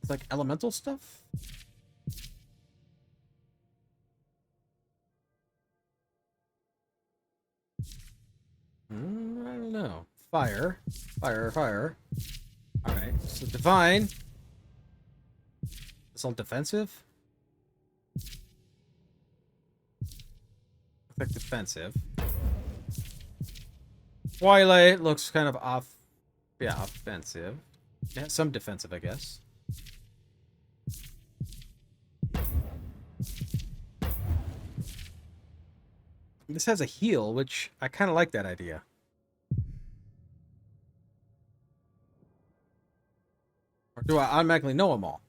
It's like elemental stuff? I don't know. Fire. Fire, fire. Alright, so divine. It's all defensive? Looks like defensive. Twilight looks kind of off. Yeah, offensive. Yeah, some defensive, I guess. This has a heal, which I kind of like that idea. Or do I automatically know them all?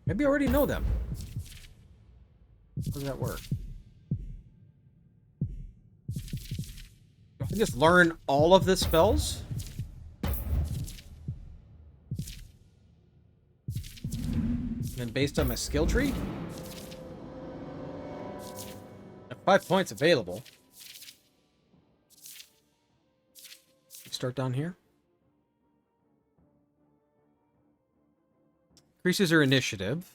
Maybe I already know them. How does that work? Do I just learn all of the spells? And then based on my skill tree? I have 5 points available. Start down here. Increases our initiative.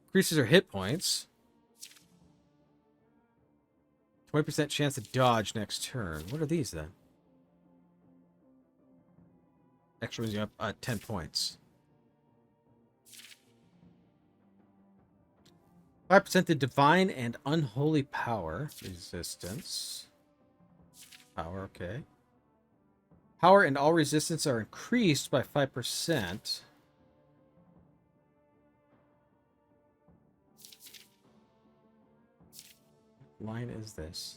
Increases our hit points. 20% chance to dodge next turn. What are these then? Extra ones you up 10 points. 5% to divine and unholy power. Resistance. Power, okay. Power and all resistance are increased by 5%. What line is this?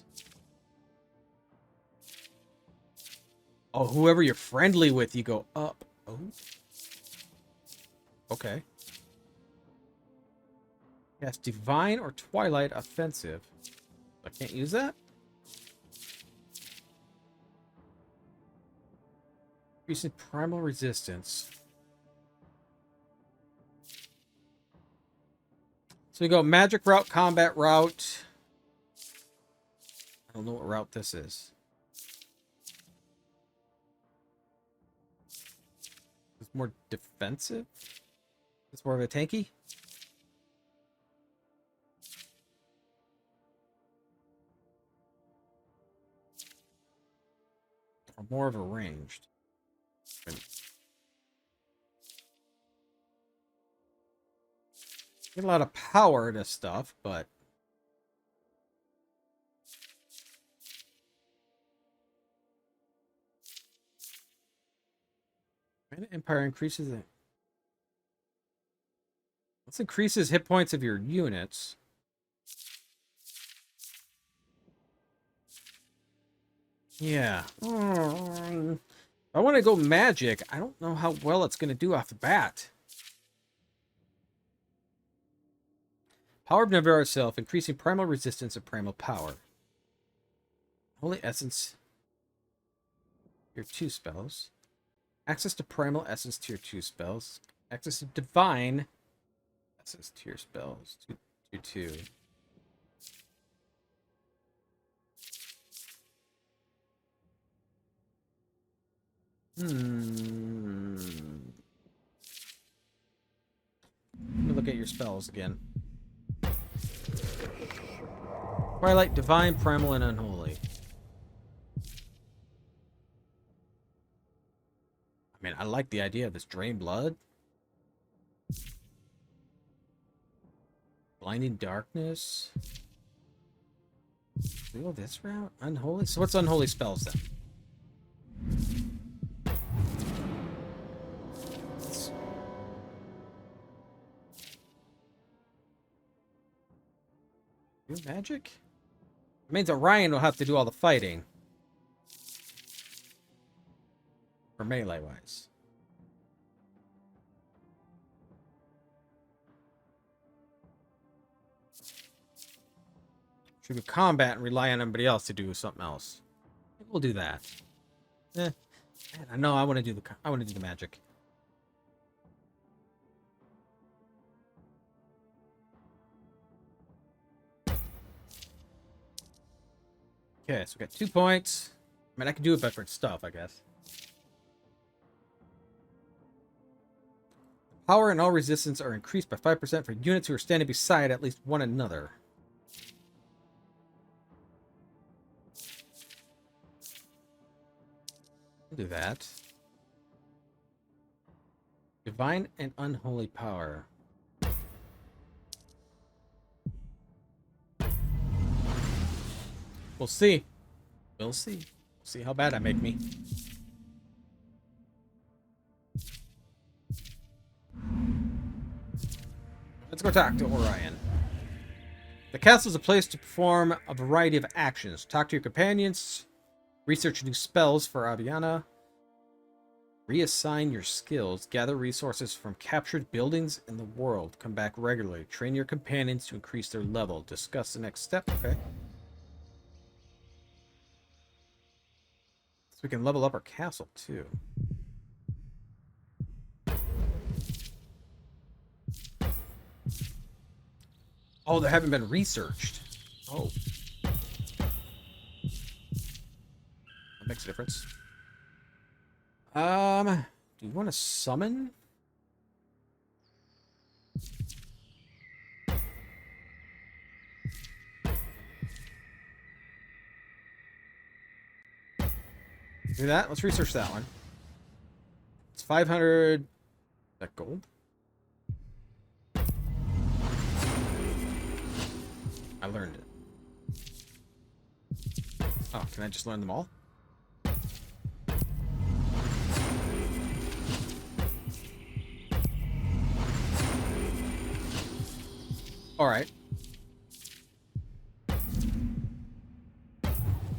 Oh, whoever you're friendly with, you go up. Oh. Okay. Yes, divine or twilight offensive. I can't use that? Increasing primal resistance. So we go magic route, combat route. I don't know what route this is. It's more defensive? It's more of a tanky? Or more of a ranged? Get a lot of power to stuff, but Empire increases it. This increases hit points of your units. Yeah. I want to go magic. I don't know how well it's going to do off the bat. Power of Nevendaar itself, increasing primal resistance and primal power. Holy Essence. Tier 2 spells. Access to Primal Essence Tier 2 spells. Access to Divine Essence Tier spells. Tier 2. Let me look at your spells again. Twilight, Divine, Primal, and Unholy. I mean, I like the idea of this Drain Blood. Blinding Darkness. We go this route? Unholy? So what's Unholy spells then? Do magic? It means Orion will have to do all the fighting. For melee-wise. Should we combat and rely on everybody else to do something else? We'll do that. I know I want to do the magic. Okay, so we got 2 points. I mean, I can do it by different stuff, I guess. Power and all resistance are increased by 5% for units who are standing beside at least one another. I'll do that. Divine and unholy power. We'll see. We'll see. See how bad I make me. Let's go talk to Orion. The castle is a place to perform a variety of actions. Talk to your companions, research new spells for Aviana, reassign your skills, gather resources from captured buildings in the world, come back regularly, train your companions to increase their level, discuss the next step. Okay. So we can level up our castle too. Oh, they haven't been researched. Oh. That makes a difference. Do you want to summon? Do that. Let's research that one. It's 500. Is that gold? I learned it. Oh, can I just learn them all? Alright.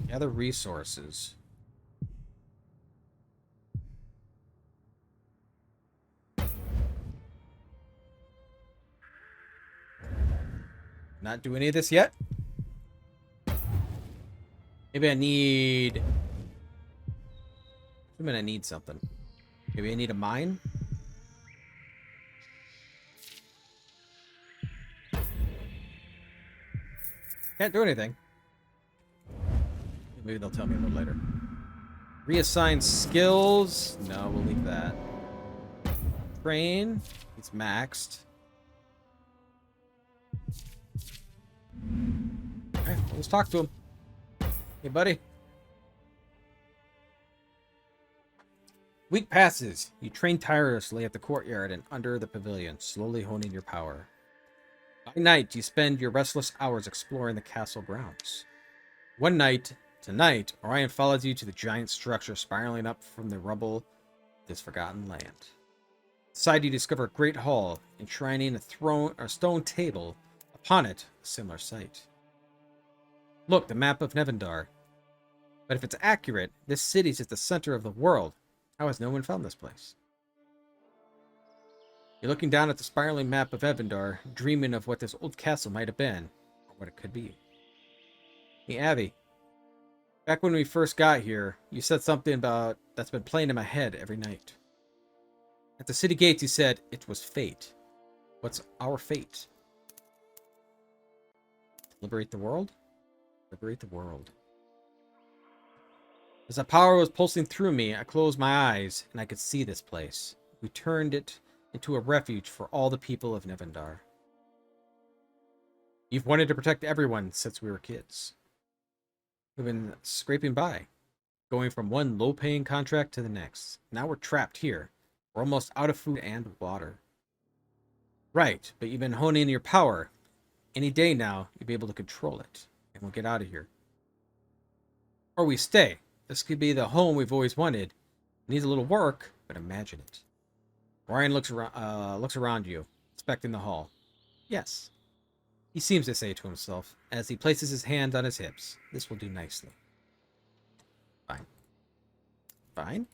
Gather resources. Not do any of this yet. Maybe I need... I need something. Maybe I need a mine? Can't do anything. Maybe they'll tell me a little later. Reassign skills. No, we'll leave that. Train. It's maxed. Okay, let's talk to him. Hey, buddy. Week passes. You train tirelessly at the courtyard and under the pavilion, slowly honing your power. By night, you spend your restless hours exploring the castle grounds. One night, tonight, Orion follows you to the giant structure spiraling up from the rubble of this forgotten land. Inside, you discover a great hall, enshrining a throne or stone table. Upon it, a similar sight. Look, the map of Nevendaar. But if it's accurate, this city is at the center of the world. How has no one found this place? You're looking down at the spiraling map of Nevendaar, dreaming of what this old castle might have been, or what it could be. Hey, Abby. Back when we first got here, you said something about that's been playing in my head every night. At the city gates, you said it was fate. What's our fate? Liberate the world? Liberate the world. As a power was pulsing through me, I closed my eyes, and I could see this place. We turned it into a refuge for all the people of Nevendaar. You've wanted to protect everyone since we were kids. We've been scraping by, going from one low-paying contract to the next. Now we're trapped here. We're almost out of food and water. Right, but you've been honing your power. Any day now, you'll be able to control it, and we'll get out of here. Or we stay. This could be the home we've always wanted. It needs a little work, but imagine it. Orion looks around you, inspecting the hall. Yes, he seems to say to himself, as he places his hand on his hips. This will do nicely. Fine. Fine?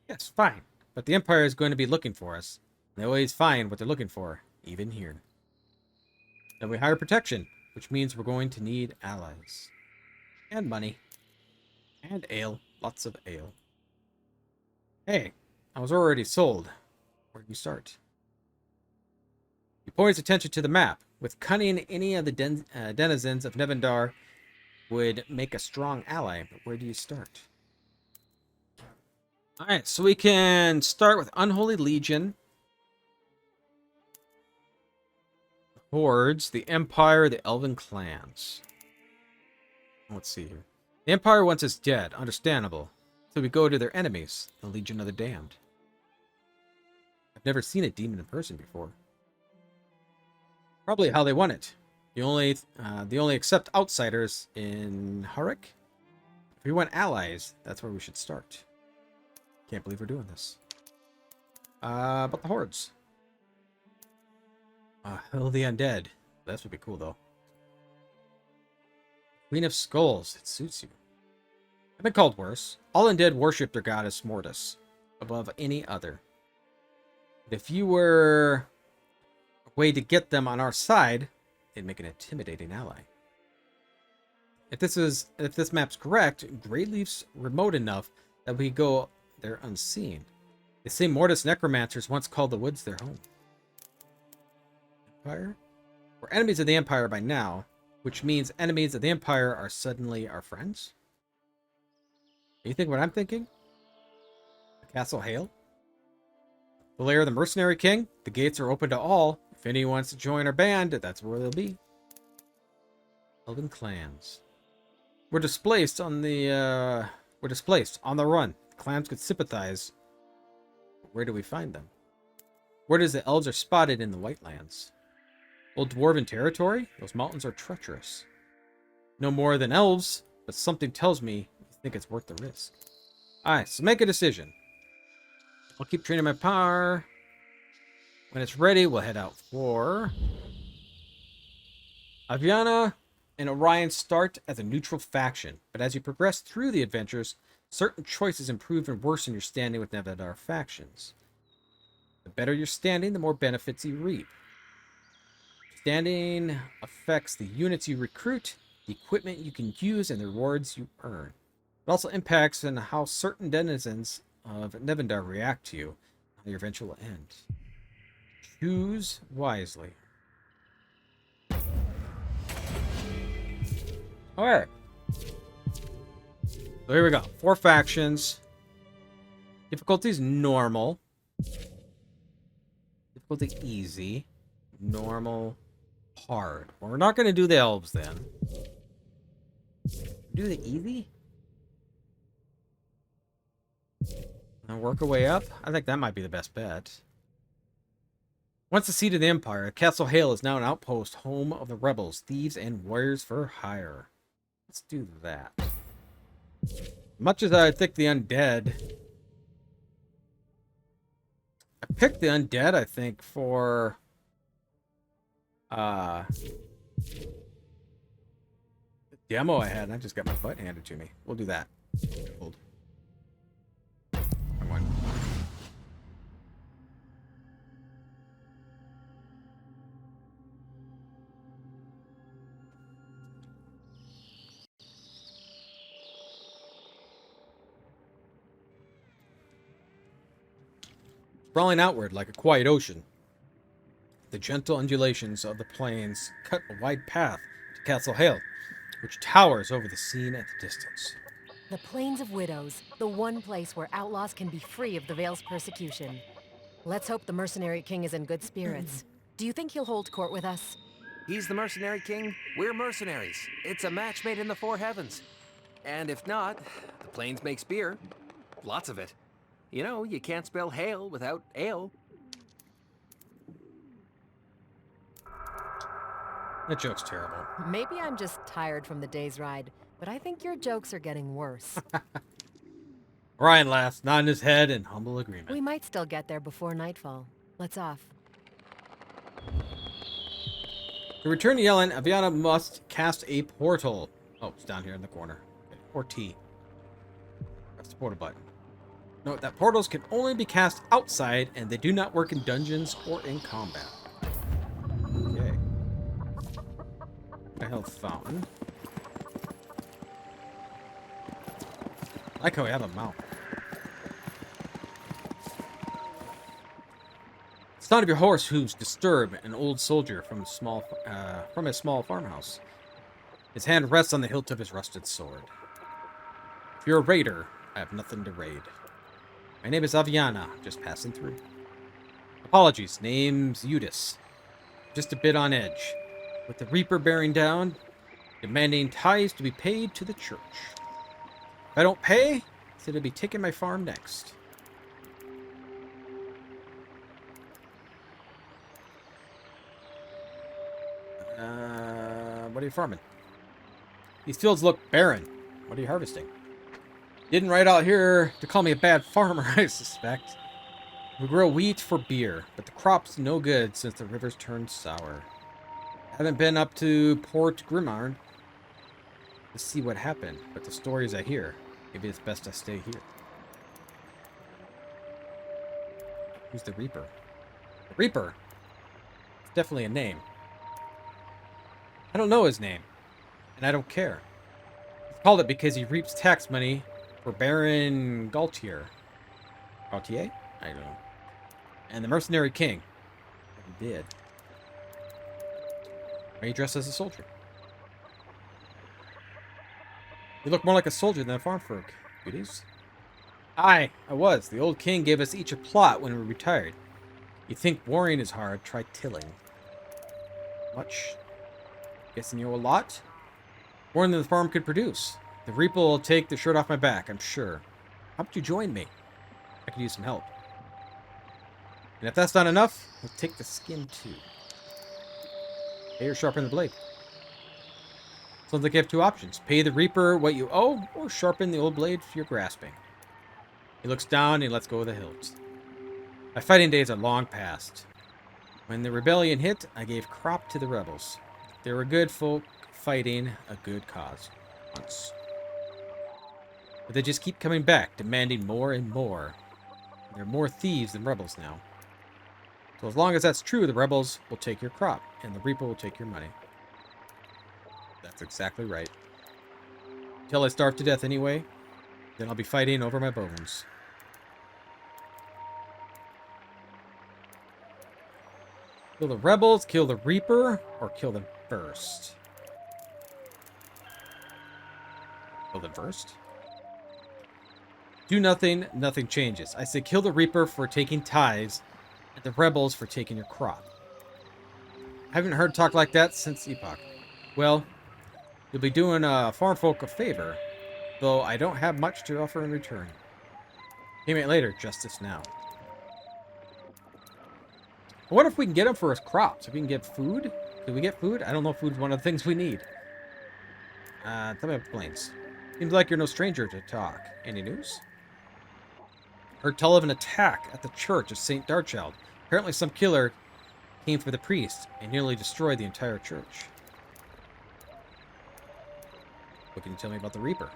Yes, fine. But the Empire is going to be looking for us. They always find what they're looking for, even here. Then we hire protection, which means we're going to need allies. And money. And ale. Lots of ale. Hey, I was already sold. Where do you start? He points attention to the map. With cunning, any of the denizens of Nevendaar would make a strong ally, but where do you start? Alright, so we can start with Unholy Legion, Hordes, the Empire, the Elven clans. Let's see here. The Empire wants us dead, understandable. So we go to their enemies, the Legion of the Damned. I've never seen a demon in person before. Probably how they want it. They only accept outsiders in Harik. If we want allies, that's where we should start. Can't believe we're doing this. But the Hordes. Hale the Undead. That would be cool, though. Queen of Skulls. It suits you. I've been called worse. All undead worship their goddess Mortis above any other. If you were a way to get them on our side, they'd make an intimidating ally. If this map's correct, Greyleaf's remote enough that we go there unseen. They say Mortis necromancers once called the woods their home. Empire? We're enemies of the Empire by now, which means enemies of the Empire are suddenly our friends? You think what I'm thinking? Castle Hale? The lair of the Mercenary King? The gates are open to all. If anyone wants to join our band, that's where they'll be. Elven clans. We're displaced on the run. Clans could sympathize. Where do we find them? Where does the elves are spotted in the Whitelands? Old dwarven territory? Those mountains are treacherous. No more than elves, but something tells me you think it's worth the risk. Alright, so make a decision. I'll keep training my power. When it's ready, we'll head out for... Aviana and Orion start as a neutral faction, but as you progress through the adventures, certain choices improve and worsen your standing with Nevendaar factions. The better your standing, the more benefits you reap. Standing affects the units you recruit, the equipment you can use, and the rewards you earn. It also impacts on how certain denizens of Nevendaar react to you on your eventual end. Choose wisely. Alright. So here we go. 4 factions. Difficulty's normal. Difficulty easy. Normal. Hard. Well, we're not going to do the elves then. Do the easy? And work our way up? I think that might be the best bet. Once the seat of the Empire, Castle Hale is now an outpost, home of the rebels, thieves, and warriors for hire. Let's do that. Much as I think the undead... I picked the undead, I think, for... the demo I had, and I just got my butt handed to me. We'll do that. Hold. I won. Sprawling outward like a quiet ocean, the gentle undulations of the plains cut a wide path to Castle Hale, which towers over the scene at the distance. The Plains of Widows, the one place where outlaws can be free of the Vale's persecution. Let's hope the Mercenary King is in good spirits. Do you think he'll hold court with us? He's the Mercenary King, we're mercenaries. It's a match made in the 4 heavens. And if not, the Plains makes beer. Lots of it. You know, you can't spell Hale without ale. That joke's terrible. Maybe I'm just tired from the day's ride, but I think your jokes are getting worse. Ryan laughs, nodding his head in humble agreement. We might still get there before nightfall. Let's off. To return to Yellen, Aviana must cast a portal. Oh, it's down here in the corner. Okay. Or T. Press the portal button. Note that portals can only be cast outside, and they do not work in dungeons or in combat. Okay. A health fountain. I like how we have a mount. Sound of your horse hooves disturb an old soldier from a small farmhouse. His hand rests on the hilt of his rusted sword. If you're a raider, I have nothing to raid. My name is Aviana, just passing through. Apologies, name's Eudes. Just a bit on edge. With the Reaper bearing down, demanding tithes to be paid to the church. If I don't pay, he said he'll be taking my farm next. What are you farming? These fields look barren. What are you harvesting? Didn't write out here to call me a bad farmer, I suspect. We grow wheat for beer, but the crop's no good since the river's turned sour. Haven't been up to Port Grimard to see what happened, but the stories I hear, maybe it's best I stay here. Who's the Reaper? The Reaper? It's definitely a name. I don't know his name, and I don't care. He's called it because he reaps tax money for Baron Gaultier. Gaultier? I don't know. And the Mercenary King. He did. Are you dressed as a soldier? You look more like a soldier than a farm folk. It is? Aye, I was. The old king gave us each a plot when we retired. You think warring is hard, try tilling. Much? Guessing you know a lot? More than the farm could produce. The Reaper will take the shirt off my back, I'm sure. How about you join me? I could use some help. And if that's not enough, we'll take the skin too. Pay or sharpen the blade. Sounds like you have two options. Pay the Reaper what you owe, or sharpen the old blade you're grasping. He looks down and he lets go of the hilt. My fighting days are long past. When the rebellion hit, I gave crop to the rebels. They were good folk fighting a good cause once. But they just keep coming back, demanding more and more. There are more thieves than rebels now. So as long as that's true, the rebels will take your crop, and the Reaper will take your money. That's exactly right. Until I starve to death anyway, then I'll be fighting over my bones. Kill the rebels, kill the Reaper, or kill them first? Kill them first? Do nothing, nothing changes. I say kill the Reaper for taking tithes, and the rebels for taking your crop. I haven't heard talk like that since Epilogue. Well, you'll be doing farm folk a favor, though I don't have much to offer in return. Payment later, justice now. I wonder if we can get him for his crops. If we can get food? Can we get food? I don't know if food's one of the things we need. Tell me about planes. Seems like you're no stranger to talk. Any news? Heard tell of an attack at the church of St. Darchild. Apparently some killer came for the priest and nearly destroyed the entire church. What can you tell me about the Reaper?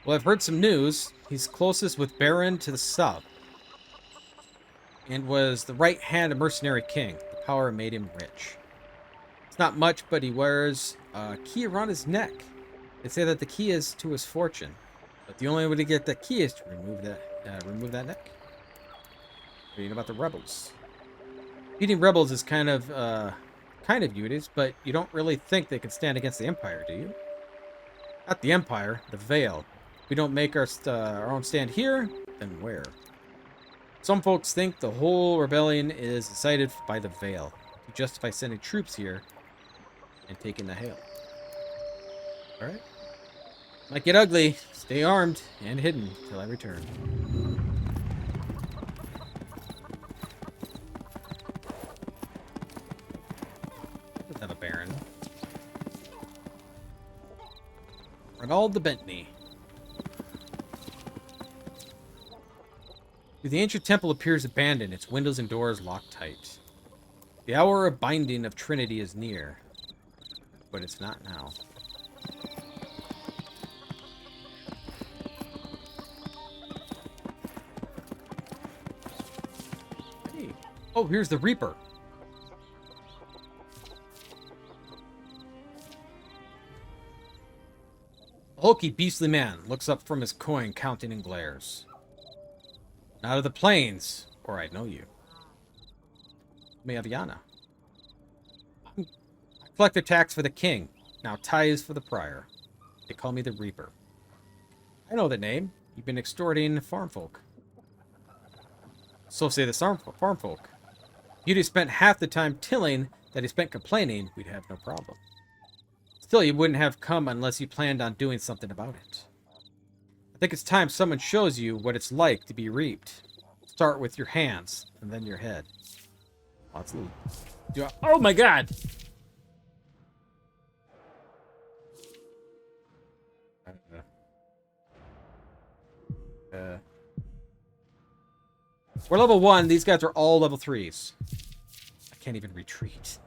Well, I've heard some news. He's closest with Baron to the south, and was the right hand of Mercenary King. The power made him rich. It's not much, but he wears a key around his neck. They say that the key is to his fortune, but the only way to get that key is to remove that neck. Reading about the rebels. Beating rebels is kind of Eudes, but you don't really think they can stand against the Empire, do you? Not the Empire, the Vale. If we don't make our own stand here, then where? Some folks think the whole rebellion is incited by the Vale to justify sending troops here and taking the Hale. Alright. Might get ugly. Stay armed and hidden till I return. Let's have a Baron. Ronald the Bentley. The ancient temple appears abandoned, its windows and doors locked tight. The hour of binding of Trinity is near, but it's not now. Hey. Oh, here's the Reaper. A hulky, beastly man looks up from his coin, counting and glares. Out of the plains, or I'd know you. Me Aviana. I'm Collect their tax for the king. Now tithes for the prior. They call me the Reaper. I know the name. You've been extorting farm folk. So say the farm folk. If you'd have spent half the time tilling that he spent complaining, we'd have no problem. Still, you wouldn't have come unless you planned on doing something about it. I think it's time someone shows you what it's like to be reaped. Start with your hands, and then your head. Lots of... Oh my god! We're level 1. These guys are all level 3s. I can't even retreat.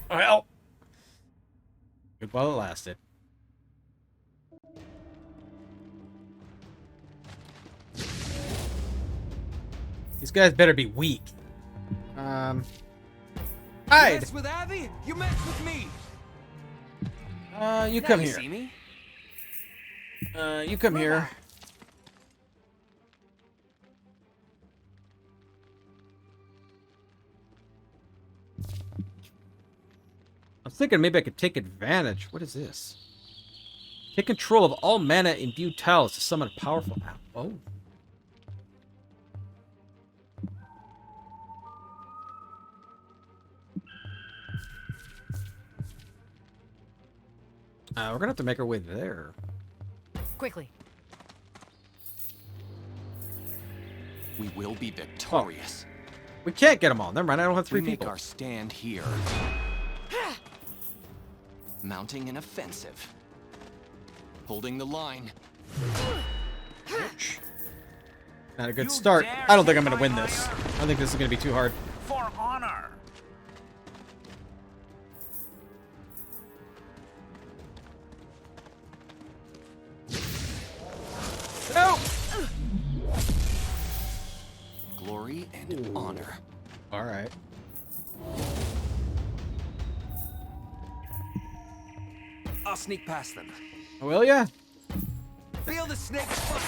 Well, good while it lasted. These guys better be weak. Hide! Mess with Abby? You mess with me! You come Now here. See me? You come here. I was thinking maybe I could take advantage. What is this? Take control of all mana imbued tiles to summon a powerful app. Oh. We're gonna have to make our way there. Quickly. We will be victorious. We can't get them all. Never mind, I don't have 3 We make people. our stand here. Mounting an offensive. Holding the line. Not a good start. I don't think I'm gonna win this. I think this is gonna be too hard. For honor. No! Glory and honor. Alright. I'll sneak past them. Will ya? Feel the snake bite.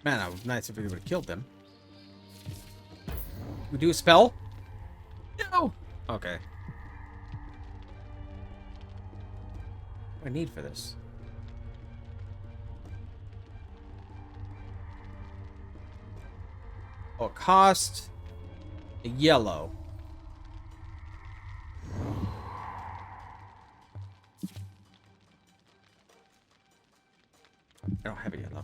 Man, that was nice if we would have killed them. We do a spell? No! Okay. What do I need for this? Oh, it cost a yellow. I don't have a yellow.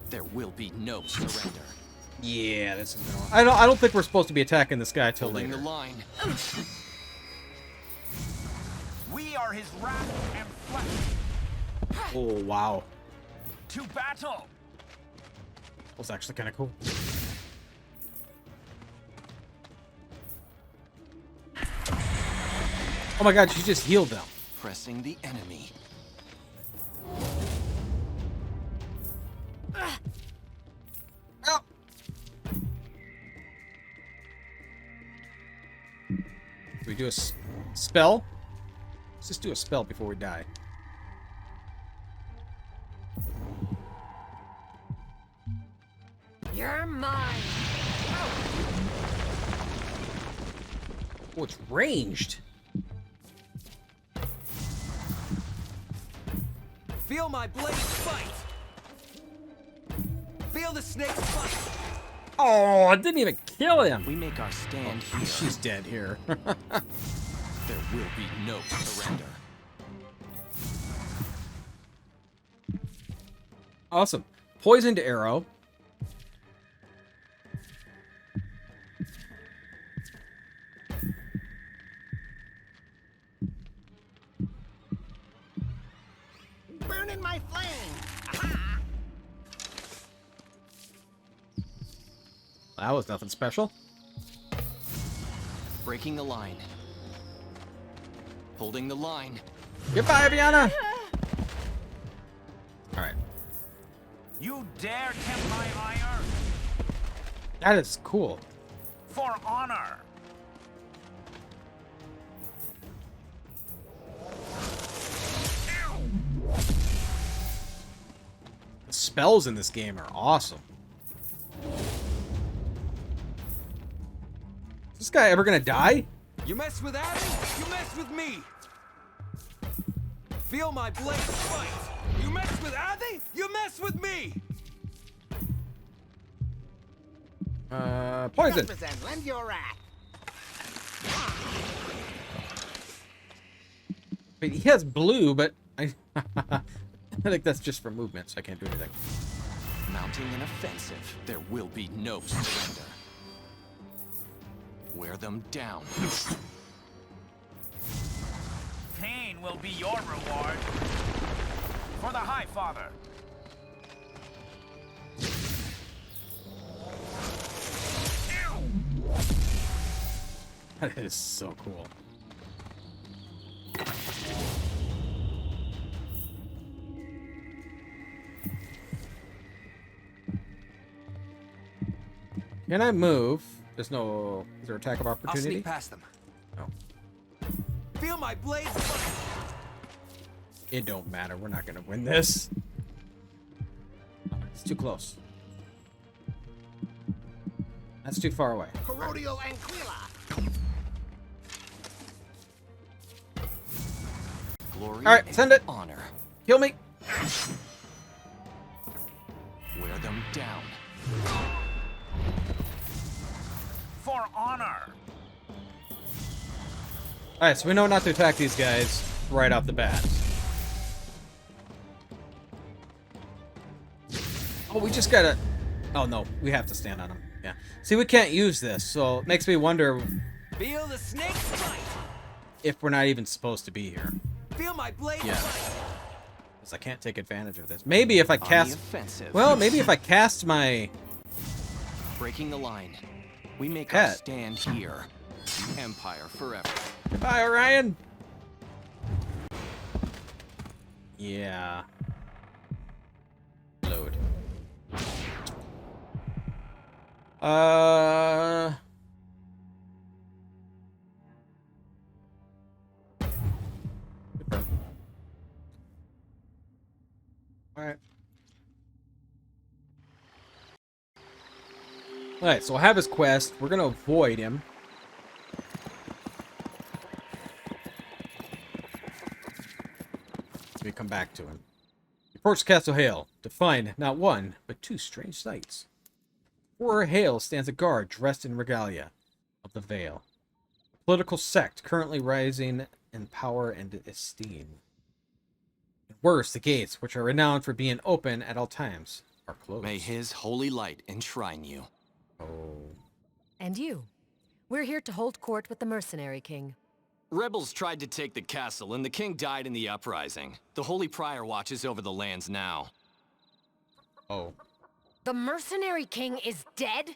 There will be no surrender. Yeah, this is gonna... I don't think we're supposed to be attacking this guy till Holding later. the line. We are his wrath and flesh. Oh, wow. To battle. That was actually kind of cool. Oh my god, she just healed them. Pressing the enemy. Ow. Do we do a spell? Let's just do a spell before we die. You're mine. Oh, it's ranged. Feel my blade bite. Feel the snake's bite. Oh, I didn't even kill him. We make our stand here. She's dead here. There will be no surrender. Awesome. Poisoned arrow. Burning my flame. That was nothing special. Breaking the line. Holding the line. Goodbye, Aviana. All right. You dare tempt my ire? That is cool. For honor. spells in this game are awesome. Is this guy ever gonna die? You mess with Abby, you mess with me. Feel my blade fight. You mess with Abby, you mess with me. Poison. Represent, lend your rat. Wait, he has blue, but I think that's just for movement, so I can't do anything. Mounting an offensive, there will be no surrender. Wear them down. Pain will be your reward. For the High Father. That is so cool. Can I move? There's no... Is there attack of I'll opportunity? sneak past them. No. Feel my blade fight. It don't matter. We're not gonna win this. It's too close. That's too far away. Corrodial Anquila. Glory All right, and send it. honor. Kill me. Wear them down. For honor. Alright, so we know not to attack these guys right off the bat. Oh, we just gotta... Oh, no. We have to stand on them. Yeah. See, we can't use this, so it makes me wonder Feel the snake's bite. if we're not even supposed to be here. Feel my blade Yeah. fight. Because I can't take advantage of this. Maybe if I On the cast... offensive. Well, maybe if I cast my... Breaking the line. We make Cat. our stand here. Empire forever. Bye, Orion! Yeah. Load. Alright. Alright, so we'll have his quest. We're gonna avoid him. We come back to him. Approach Castle Hale to find not one, but two strange sights. Before Hale stands a guard dressed in regalia of the Veil. A political sect currently rising in power and esteem. Worse, the gates, which are renowned for being open at all times, are closed. May his holy light enshrine you. Oh. And you. We're here to hold court with the Mercenary King. Rebels tried to take the castle, and the king died in the uprising. The Holy Prior watches over the lands now. Oh. The Mercenary King is dead?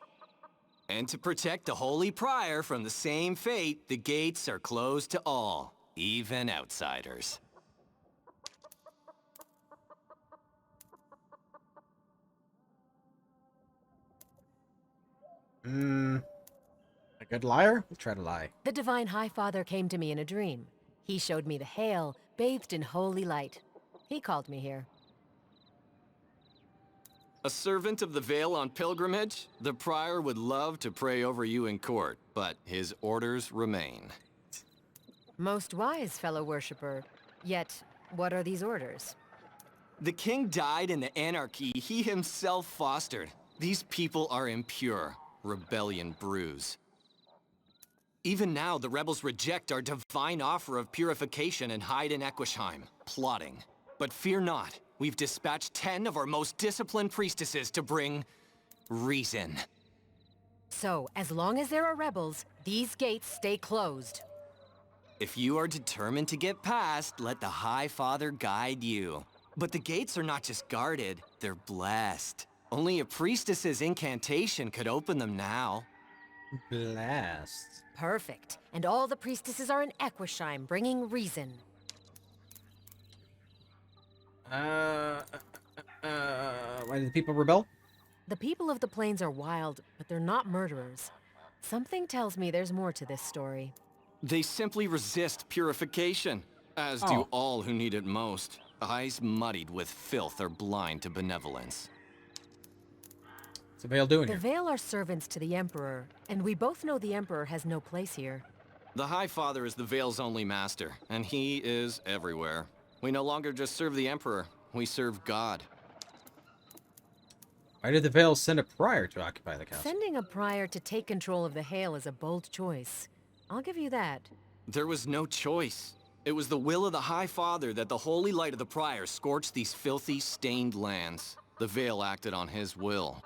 And to protect the Holy Prior from the same fate, the gates are closed to all, even outsiders. A good liar? We'll try to lie. The Divine High Father came to me in a dream. He showed me the Hale, bathed in holy light. He called me here. A servant of the Veil on pilgrimage? The Prior would love to pray over you in court, but his orders remain. Most wise, fellow worshipper. Yet, what are these orders? The king died in the anarchy he himself fostered. These people are impure. Rebellion brews. Even now, the rebels reject our divine offer of purification and hide in Equishheim, plotting. But fear not, we've dispatched 10 of our most disciplined priestesses to bring reason. So, as long as there are rebels, these gates stay closed. If you are determined to get past, let the High Father guide you. But the gates are not just guarded, they're blessed. Only a priestess's incantation could open them now. Blast. Perfect. And all the priestesses are in Equishheim, bringing reason. Why did the people rebel? The people of the plains are wild, but they're not murderers. Something tells me there's more to this story. They simply resist purification, as do all who need it most. Eyes muddied with filth are blind to benevolence. What's the Vale doing The here? Vale are servants to the Emperor, and we both know the Emperor has no place here. The High Father is the Vale's only master, and he is everywhere. We no longer just serve the Emperor, we serve God. Why did the Vale send a prior to occupy the castle? Sending a prior to take control of the Hale is a bold choice. I'll give you that. There was no choice. It was the will of the High Father that the holy light of the Prior scorched these filthy, stained lands. The Vale acted on his will.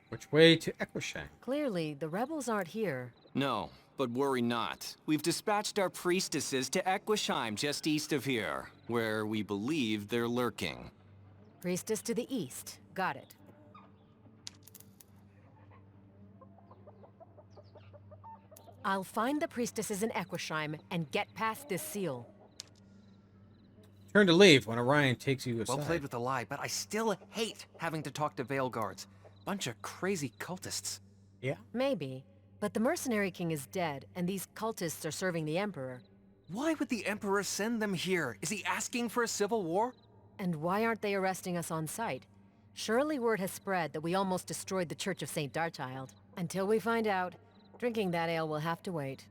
Which way to Equishang? Clearly, the rebels aren't here. No, but worry not. We've dispatched our priestesses to Equishheim, just east of here, where we believe they're lurking. Priestess to the east. Got it. I'll find the priestesses in Equishheim and get past this seal. Turn to leave when Orion takes you aside. Well played with the lie, but I still hate having to talk to Vale guards. Bunch of crazy cultists. Yeah. Maybe. But the Mercenary King is dead, and these cultists are serving the Emperor. Why would the Emperor send them here? Is he asking for a civil war? And why aren't they arresting us on sight? Surely word has spread that we almost destroyed the Church of St. Darchild. Until we find out, drinking that ale will have to wait.